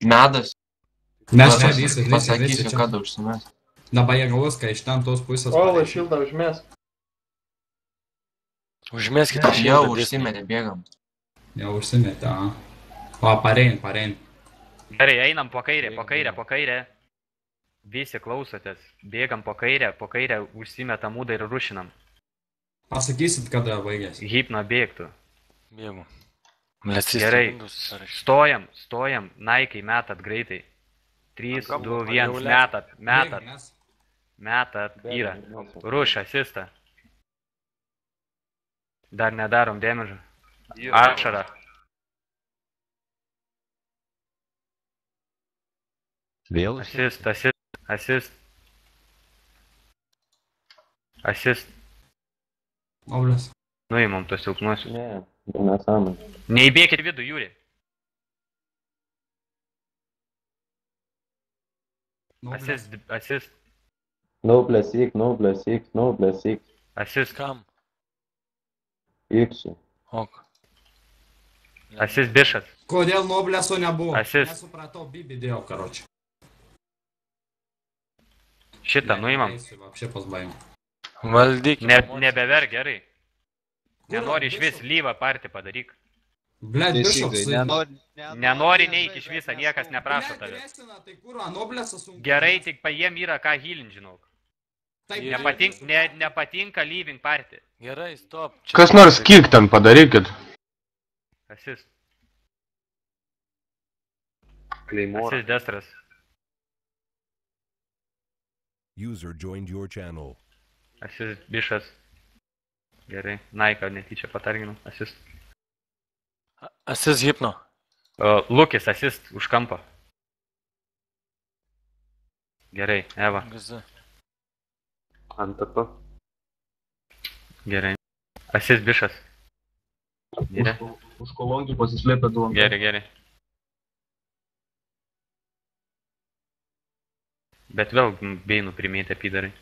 Medas. Mes čia visi Pasakysiu, čia. kada užsimės. Dabar jie galvos, kai iš ten tos pusės... Ola, šildą užmės. Užmeskite Jau šildą. užsimetė, bėgam. Jau užsimetė, a. O, parein. Gerai, einam po kairę. Visi klausotės. Bėgam po kairę, užsimetam mūdą ir rušinam. Pasakysit, kada baigės. Hipna bėgtų. Bėgu. Gerai, stojam, naikai metat greitai. 3, 2, 1, metat, yra. Ruš, asistą. Dar nedarom dėmežą. Ašarą. Vėl? Asist. Oblės. Nuimam tos silpnuosius. Ne, nesąmonė. Neįbėkit vidų, Jūri. Asist. No blessing. Asist. Kam? Iksiu. Ok. Asist bišas. Kodėl Nobleso nebuvo? Asist. Nesupratau, Bibi dėjau, karočią. Šitą nuimam. Apšė pasbaim. Valdyk. Nebever gerai. Nenori iš vis lyvą partį padaryk. Blet, bišops. Nenori neik iš visą, niekas neprašo tave. Tai kur, Noblesas sunku. Gerai, tik paiem yra ką healint, žinau. Nepatinka leaving partį. Gerai, stop. Kas nors kiek ten padarykit. Asist. Claymore. Asist destras. User joined your channel. Asist bišas. Gerai, Naika netyčia patarginu. Asist. Asist hipno. Lukis asist už kampą. Gerai, Eva. Gaza. Antapa. Gerai. Asist bišas. Už kolonkių pasislėpė du. Gerai. Bet vėl beinų primėtė pidarai.